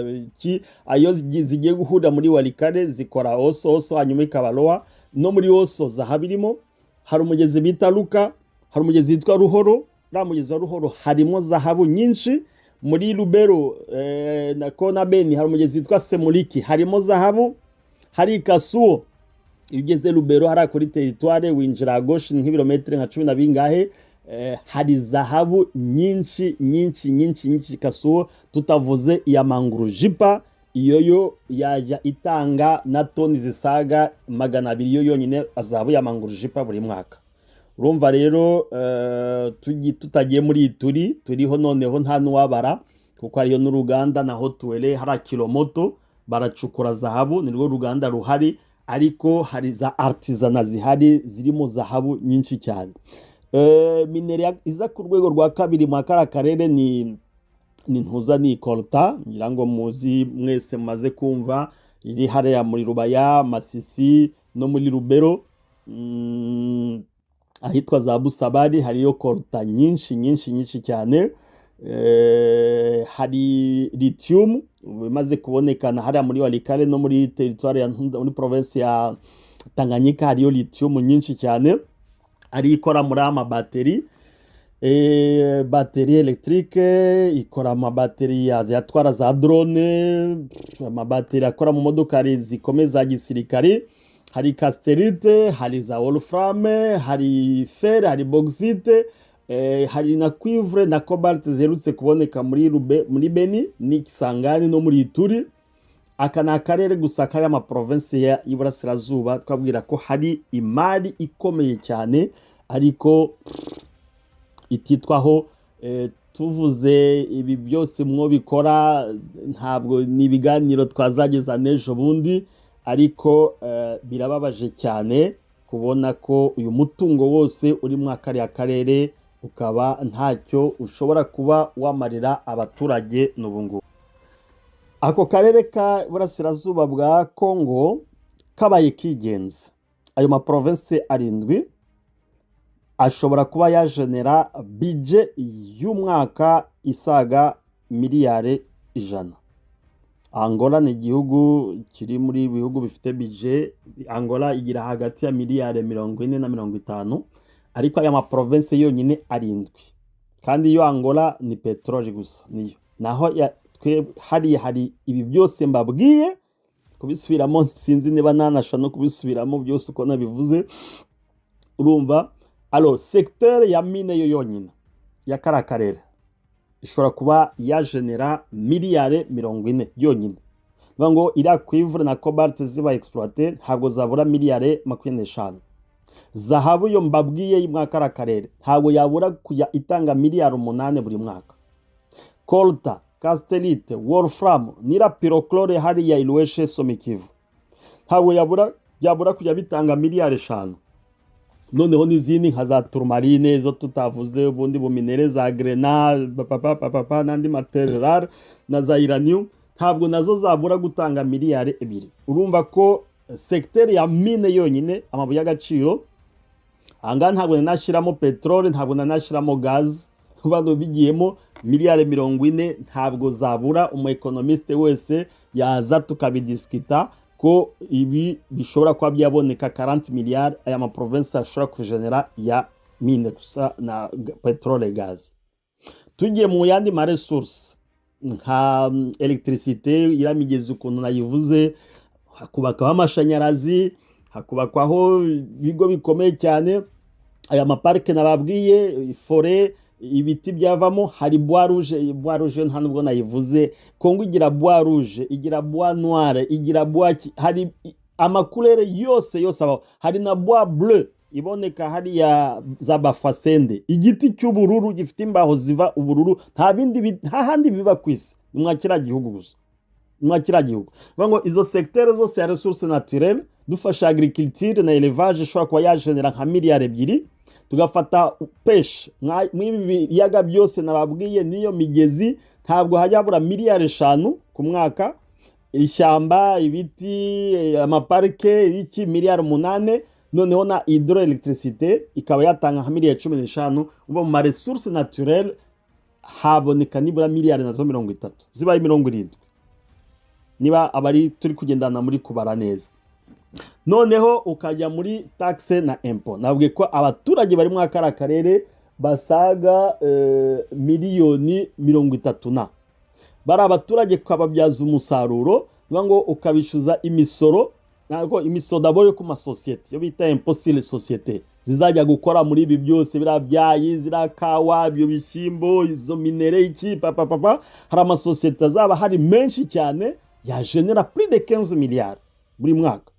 ayo zigiye guhura muri Walikale zikora Oso hanyuma ikaba Lowa. No muri Oso zahabu irimo. Hari umugezi bita Luka, hari umugezi witwa Ruhoro. Mugezi wa Ruhoro harimo zahabu nyinshi. Muri Lubero na Kona Beni hari umugezi witwa Semuliki, harimo zahabu. Hari Kasuo, ugeze Lubero hari kuri territoire winjira gauche nk'ibirometero nka 10 na bingahe. Hari zahabu nyinshi Kasuo, tutavuze iya Mangurujipa. Iyo yajya itanga na toni zisaga 200 yo yonyine azabu ya Mangurujipa buri mwaka. Urumva rero tutagiye muri turiho noneho nta nuwabara, kuko hariyo n'uruganda naho Tuwele hari Kilomoto baracukura zahabu, nirwo ruganda ruhari, ariko hari za artisana zihari zirimo zahabu nyinshi cyane. Minere iza ku rwego rwa kabiri mu karere ni Ntuza ni Kolta, ngira ngo muzi mwese maze kumva, iri hariya muri Rubaya, Masisi no muri Rubero. Ahitwa za Busabari hariyo Kolta nyinshi cyane. Hari lithium bimaze kubonekana hariya muri Walikale no muri territoire ya muri province ya Tanganyika, hariyo lithium nyinshi cyane. Ari ikora muri amabateri, bateri electrique, ikora amabateri yatwara za drone, amabateri akora mu modokari zikomeza gisirikari. Hari casterite, hari za wolfram, hari fer, hari bauxite, hari na cuivre na cobalt zerutse kuboneka muri Beni ni Kisangani no muri Ituri. Aka ni akarere gusa kari ama province y'Iburasirazuba twabwira ko hari imari ikomeye cyane, ariko ititwaho. Tuvuze ibi byose mwo bikora ntabwo ni ibiganiro twazageza n'ejo bundi, ariko birababaje cyane kubona ko uyu mutungo wose uri mu akariya karere ukaba ntacyo ushobora kuba wamarira abaturage n'ubungubu. Ako karere ka Burasirazuba bwa Kongo kabaye kigenza, ayo ma province 7 ashobora kuba yagenera budget y'umwaka isaga miliyari 100. Angola ni igihugu kiri muri bihugu bifite budget. Angola igira hagati ya miliyari 40 na 50, ariko aya ma province yonyine 7 kandi iyo Angola ni peteroli gusa niyo. Naho hari ibi byose mbabwiye kubisubiramo, sinzi niba nanasha no kubisubiramo byose uko nabivuze. Urumva secteur ya mine yo yonyine ya karakarere ishobora kuba yagenera miliyari 40 yonyine. Ngo iriya cuivre na cobalt ziba exploité ntabwo zabura miliyari 25. Zahabu yo mbabwiye mu karakarere ntabwo yabura kujya itanga miliyari 8 buri mwaka. Colta, castellite, wolfram nira pyrochlore hariya Ilweshe Somikivu ntabwo yabura kujya bitanga miliyari 5. Noneho n'izindi nka za tourmaline zo tutavuze, ubundi buminere za grenade n'andi matériel rare na za uranium ntabwo nazo zabura gutanga miliyari 2. Urumva ko secteur ya mine yonyine amabuye y'agaciro anga ntabwo nanashiramo petrole, ntabwo nanashiramo gaz, bano bigiyemo miliyari 40 ntabwo zabura. Umu economiste wese yaza tukabidiskita ko ibi bishobora kuba byaboneka 40 miliyari aya ma province ashobora kugenera ya mine gusa na petrole gaz. Tugiye mu yandi ma resource nka electricité iramigeze ukuntu nayivuze, hakubakaho amashanyarazi, hakubakwaho bigo bikomeye cyane, aya maparike nababwiye, forêt, ibiti byavamo. Hari bois rouge nta nubwo nayivuze. Kongo igira bois rouge, igira bois noir, igira bois hari amakulere yose abaho. Hari na bois bleu iboneka hari ya zabafasende, igiti cy'ubururu gifite imbaho ziva ubururu. Nta handi biba kwisi mwakira gihugu gusa, mwakira gihugu. Ngo izo secteur zose ya ressources naturelles dufasha agriculture na élevage ishobora kuba yagenera nka miliyari 2. Tugafata peshe mwibi yaga byose nababwiye niyo migezi ntabwo hajyabura miliyari 5 ku mwaka. Ishyamba, ibiti, amaparike iki miliyari 8. Noneho na hydroelectricité ikaba yatanga nka miliyari 15. Uba mu resources naturelles haboneka nibura miliyari nazo 30 zibaye 70 niba abari turi kugendana muri kubara neza. Noneho ukajya muri taxe na impôt. Nabwiye ko abaturage bari mu karakarere basaga miliyoni 30. Bari abaturage kwababyaza umusaruro, ngo ukabishuza imisoro. Nako imisoro d'abord yo ku masosiyete yo bita impôt sur les sociétés zizajya gukora muri ibi byose, birabyayi, zirakawa, byo bishyimbo, izo minere iki hari amasosiyete azaba hari menshi cyane yagenera plus de 15 miliyari buri mwaka.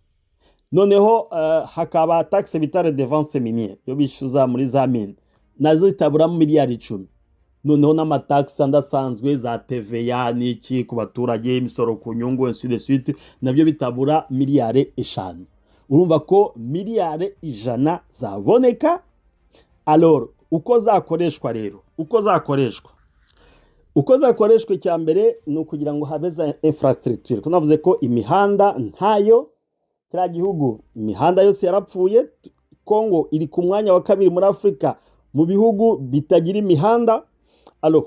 Noneho hakaba taxe bita redevance minière yo bishyuza muri za mine, nazo itabura mu miliyari 10. Noneho n'amataxe andasanzwe za TVA n'iki ku baturage, imisoro ku nyungu ainsi de suite, nabyo bitabura miliyari 5. Urumva ko miliyari 100 zaboneka. Alors uko zakoreshwa rero, uko zakoreshwa cyambere ni ukugira ngo habeza infrastructure. Tunavuze ko imihanda ntayo, kira gihugu imihanda yose yarapfuye. Kongo iri ku mwanya wa 2 muri Afrika mu bihugu bitagira imihanda.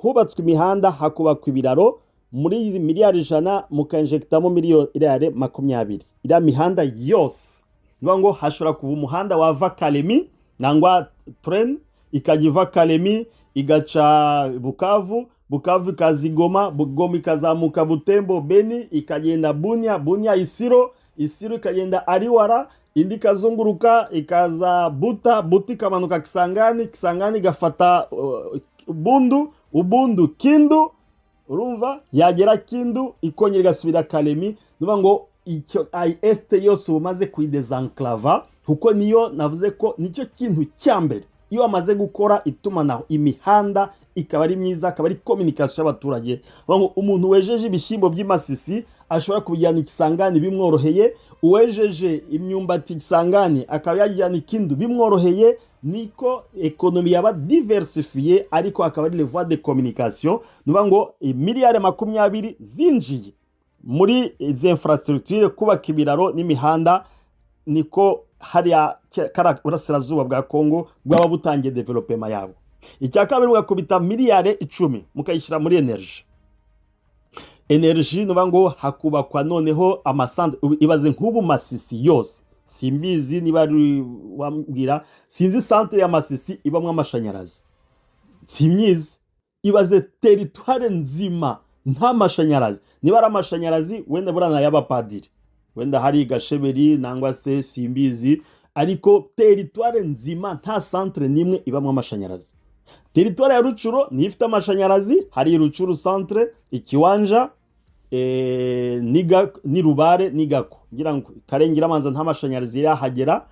Hubatswe imihanda, hakubakwa ibiraro. Muri izi miliyari 100 mukanjektamo miliyoni 20. Iriya mihanda yose ngo hashobora kuva umuhanda wava Kalemi nangwa train ikagiva Kalemi igaca Bukavu ikazigoma, Goma ikazamuka Butembo, Beni ikagenda Bunya Isiro ikagenda Ariwara, indi kazunguruka ikaza Buta ikamanuka Kisangani igafata Ubundu Kindu. Urumva yagera Kindu ikongera igasubira Kalemi. Ngo icyo este yose umaze kuidesenclava, kuko niyo navuze ko nicyo kintu cyambere iyo amaze gukora itumanaho imihanda ikaba ari myiza, akaba ari communication y'abaturage. Ngo umuntu wejeje ibishyimbo by'Imasisi ashobora kubijyana Kisangani bimworoheye, uwejeje imyumbati Kisangani akaba yajyana Kindu bimworoheye. Niko ekonomi yaba diversifiye, ariko akaba ari les voies de communication. Ngo miliyari 20 zinjiye muri izi infrastructure, kubaka ibiraro n'imihanda. Niko hariya burasirazuba bwa Kongo bwaba butangiye development yabo. Icya kabiri mugakubita miliyari 10 mukayishyira muri energy. Ngo hakubakwa noneho amasande. Ibaze nk'ubu Masisi yose, simbizi niba wambwira, sinzi centre ya Masisi ibamwe amashanyarazi. si myiza. Ibaze teritware nzima nta mashanyarazi. Niba ari amashanyarazi wenda burana y'abapadiri, wenda hari Gasheberi nangwa se simbizi, ariko teritware nzima nta centre nimwe ibamwe amashanyarazi. Teritware ya Rucuro ni ifite amashanyarazi, hari Rucuro centre, Ikiwanja, ni Rubare ni Gako, ngira ngo Karengera manza nta mashanyarazi yahagera.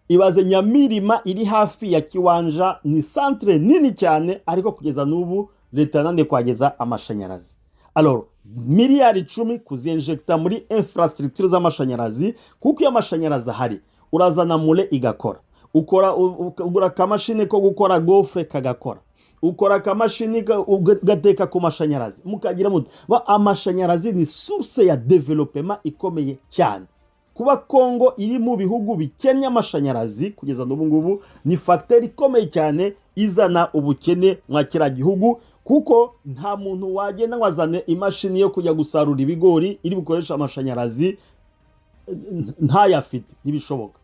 Ibaze Nyamirima iri hafi ya Kiwanja, ni centre nini cyane, ariko kugeza n'ubu leta nande kwageza amashanyarazi. Alors miliyari 10 kuzinjecta muri infrastructure z'amashanyarazi, kuko iyo amashanyarazi ahari urazana mule igakora, ugura kamashini ko gukora gofre kagakora, ukora kamashini ugateka ku mashanyarazi, mukagira muti amashanyarazi ni source ya development ikomeye cyane. Kuba Kongo iri mu bihugu bikennye amashanyarazi kugeza n'ubu ngubu ni facteur ikomeye cyane izana ubukene mwa kira gihugu, kuko nta muntu wagenda wazane imashini yo kujya gusarura ibigori iri bukoresha amashanyarazi ntayafite, ntibishoboka.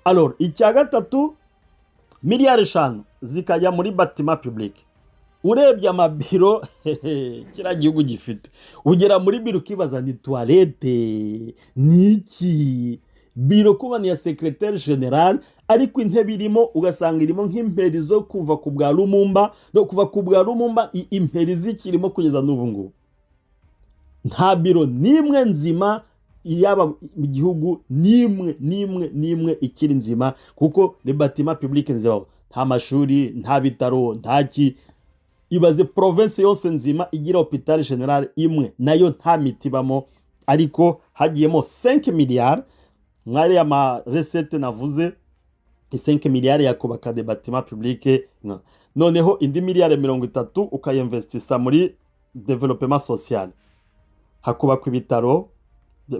Alors icya gatatu, miliyari 5 zikajya muri bâtiment public. Urebye amabiro kira gihugu gifite, ugera muri biro kibaza ni toilette niki, biro kuba ni ya secrétaire général, ariko intebe irimo ugasanga irimo nk'imperi zo kuva ku bwa Lumumba, no kuva ku bwa Lumumba imperi zikirimo kugeza n'ubu ngubu. Nta biro nimwe nzima yaba mu gihugu, nimwe ikiri nzima, kuko le bâtiment public nzima, nta mashuri, nta bitaro, ntaki. Ibaze province yose nzima igira hôpital général imwe, nayo nta mitibamo, ariko hagiyemo 5 miliyari mwari ya ma recette navuze, 5 miliyari yakubaka de bâtiment public. Noneho indi miliyari 30 ukayinvestisa muri développement social, hakubaka ibitaro,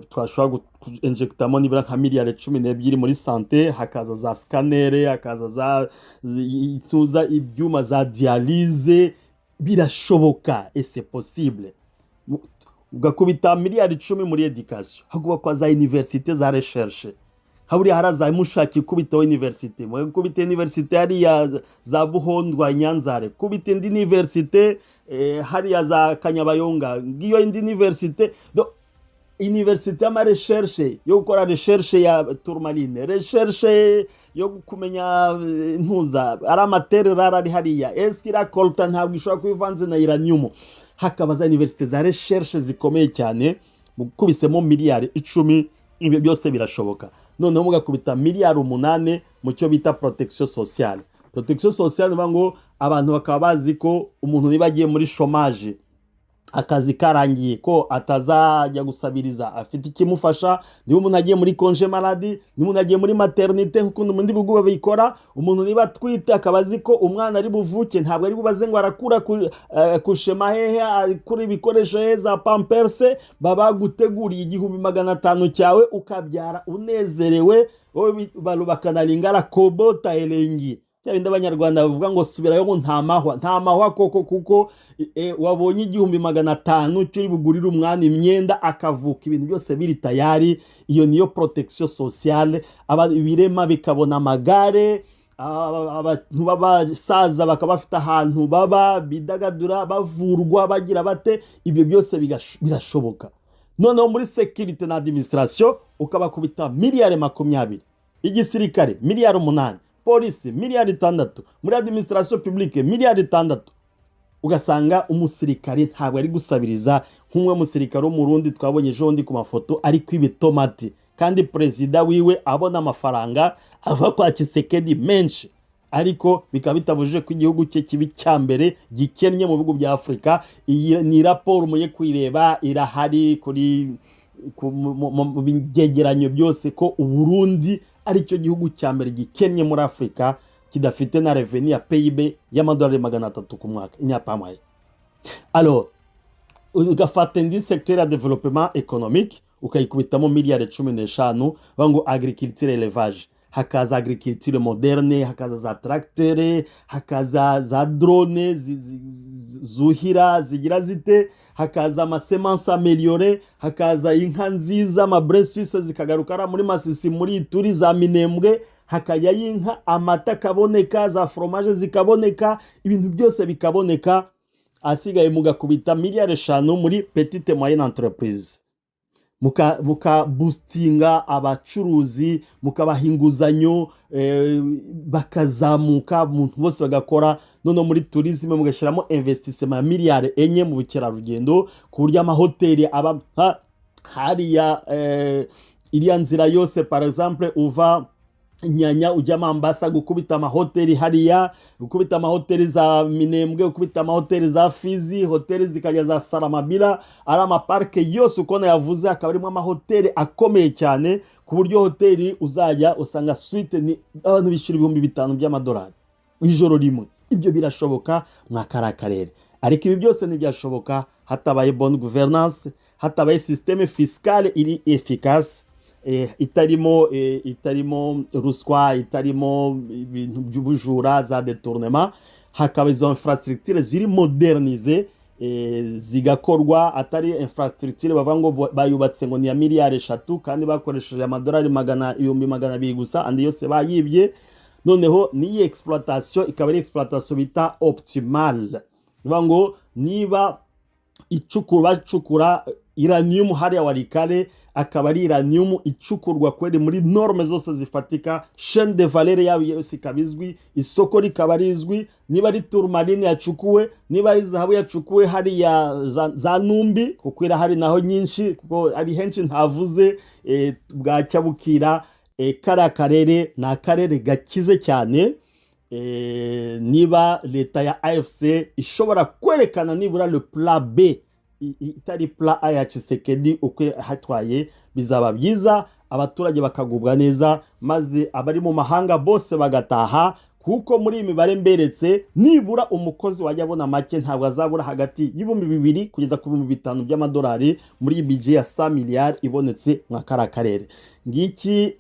twashobora injectamo nibura nka miliyari 12 muri santé, hakaza za scanner, hakaza za tuza ibyuma za dialyse, birashoboka, et c'est possible. Ugakubita miliyari 10 muri education, hakubakwa za université za recherche, haburi haraza mushaki kubita université, mugakubita université hari ya za Buhondwa Nyanzare, kubita indi université hari ya za Kanyabayonga, ngiyo indi université université ya recherche yo gukora recherche ya tourmaline, recherche yo kumenya ntuza ari amaterera ari hariya, eskira colta ntabwo ishobora kubivanze na uranium. Hakaba za université za recherche zikomeye cyane, mukubisemo miliyari 10, ibyo byose birashoboka. Noneho mugakubita miliyari 8 mu cyo bita protection sociale. Protection sociale bango abantu bakaba bazi ko umuntu nibagiye muri chômage, akazi karangiye, ko atazajya gusabiriza, afite ikimufasha. Niba umuntu agiye muri congé maladie, niba umuntu agiye muri maternité nk'uko mu ndi bihugu babikora, umuntu niba atwite akabazi ko umwana ari buvuke, ntabwo ari bubaze ngo arakura ku shema hehe, kuri ibikoresho heza pampers, baba guteguriye 1500 cyawe ukabyara unezerewe, bakanaringara kobota elengi. Cyabindi abanyarwanda bavuga ngo subirayo ngo nta mahwa koko, kuko wabonye 1500 cyo bugurira umwana imyenda akavuka, ibintu byose biri tayari. Iyo niyo protection sociale. Ibirema bikabona amagare, abantu babasaza bakaba bafite ahantu baba bidagadura, bavurwa, bagira bate, ibyo byose birashoboka. Noneho muri sécurité na administration ukabakubita miliyari 20, igisirikare miliyari 8, polisi miliyari 6, muri administration publique miliyari 6. Ugasanga umusirikare ntabwo ari gusabiriza nk'umwe musirikare wo mu Burundi twabonye jondi ku mafoto ari kwibitomati, kandi president wiwe abona amafaranga ava kwa Tshisekedi menshi, ariko bikaba bitabujije ko igihugu cye kibi cyambere gikennye mu bihugu bya Afrika. Iyi ni raporo muye kwireba, irahari kuri mu byegeranyo byose ko Uburundi ari cyo gihugu cyambere gikennye muri Afrika, kidafite na revenu ya PIB y'amadolari 300 ku mwaka inyapamaye. Alors ugafata indi secteur ya développement économique ukayikubitamo miliyari 15, bango agriculture élevage, hakaza agriculture moderne, hakaza za tracteur, hakaza za drone zuhira zigira zite, hakaza amasemanse ameliore, hakaza inka nziza, amabres suisse zikagarukara muri Masisi, muri Ituri, za Minembwe, hakajya y'inka, amata akaboneka, za foromaje zikaboneka, ibintu byose bikaboneka, asigaye mugakubita miliyari 5 muri petite moyenne entreprise, muka boostinga abacuruzi, mukabaha inguzanyo, bakazamuka, umuntu bose bagakora. None muri tourisme mugashyiramo investissement ya miliyari 4 mu bukerarugendo, ku buryo amahoteli aba hariya, iriya nzira yose par exemple uva Nyanya ujya Mambasa, gukubita amahoteli hariya, gukubita amahoteli za Minembwe, gukubita amahoteli za Fizi, hoteli zikajya za Saramabila, ari amaparke yose uko yavuze, akaba arimo amahoteli akomeye cyane, ku buryo hoteli uzajya usanga suite ni abantu bishyura $5,000 by'amadolari ijoro rimwe. Ibyo birashoboka mwakara karere, ariko ibi byose ntibyashoboka hatabaye bonne gouvernance, hatabaye systeme fiscale iri efficace, itarimo ruswa, itarimo ibintu by'ubujura, za détournement, hakaba izo infrastructure ziri modernize, zigakorwa, atari infrastructure bava ngo bayubatse ngo ni ya miliyari 3 kandi bakoresheje amadolari 200,000 gusa, andi yose bayibye. Noneho niyi exploitation ikaba ari exploitation bita optimale, bivuga ngo niba bacukura uranium hariya Walikale, akaba ari uranium icukurwa kweri muri norme zose zifatika, chaîne de valeur yabo yose ikabizwi, isoko rikaba rizwi, niba ari tourmaline yacukuwe, niba ari zahabu yacukuwe hariya za Numbi, kuko hari naho nyinshi, kuko ari henshi ntavuze, bwacya bukira. Kariya karere ni akarere gakize cyane. Niba leta ya AFC ishobora kwerekana nibura le plan B, itari plan A ya Tshisekedi uko hatwaye, bizaba byiza, abaturage bakagubwa neza, maze abari mu mahanga bose bagataha, kuko muri imibare mberetse nibura umukozi wajya abona make ntabwo azabura hagati $2,000 kugeza ku $5,000 by'amadolari muri budget ya 100 miliyari ibonetse mwakara karere. Ngiki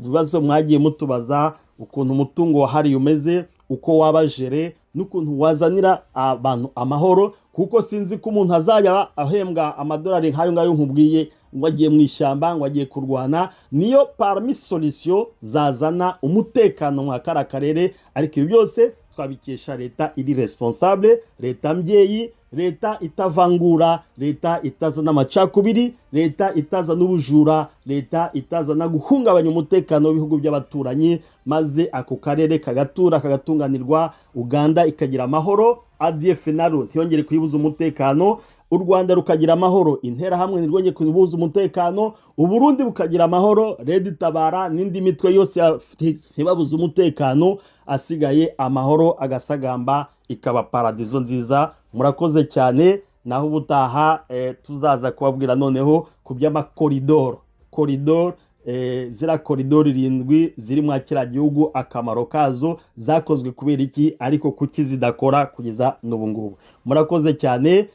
bibazo mwagiye mutubaza, ukuntu umutungo wahariye umeze, uko wabajere, n'ukuntu wazanira abantu amahoro, kuko sinzi ko umuntu azajya ahembwa amadolari nk'ayo ngayo nkubwiye ngo agiye mu ishyamba, ngo agiye kurwana. Niyo parmi solution zazana umutekano mwakara karere, ariko ibi byose twabikesha leta iri responsable, leta mbyeyi, leta itavangura, leta itazana amacakubiri, leta itazana ubujura, leta itazana guhungabanya umutekano w'ibihugu by'abaturanyi, maze ako karere kagatunganirwa, Uganda ikagira amahoro, ADF naro ntiyongere kuyibuza umutekano, u Rwanda rukagira amahoro, Interahamwe ntirwongeye kuyibuza umutekano, u Burundi bukagira amahoro, Red Tabara n'indi mitwe yose ntibabuze umutekano, asigaye amahoro agasagamba, ikaba paradizo nziza. Murakoze cyane, naho ubutaha tuzaza kubabwira noneho ku by'amakoridoro, zira koridoro 7 ziri mwa kira gihugu, akamaro kazo, zakozwe kubera iki, ariko kuki zidakora kugeza n'ubu ngubu. Murakoze cyane,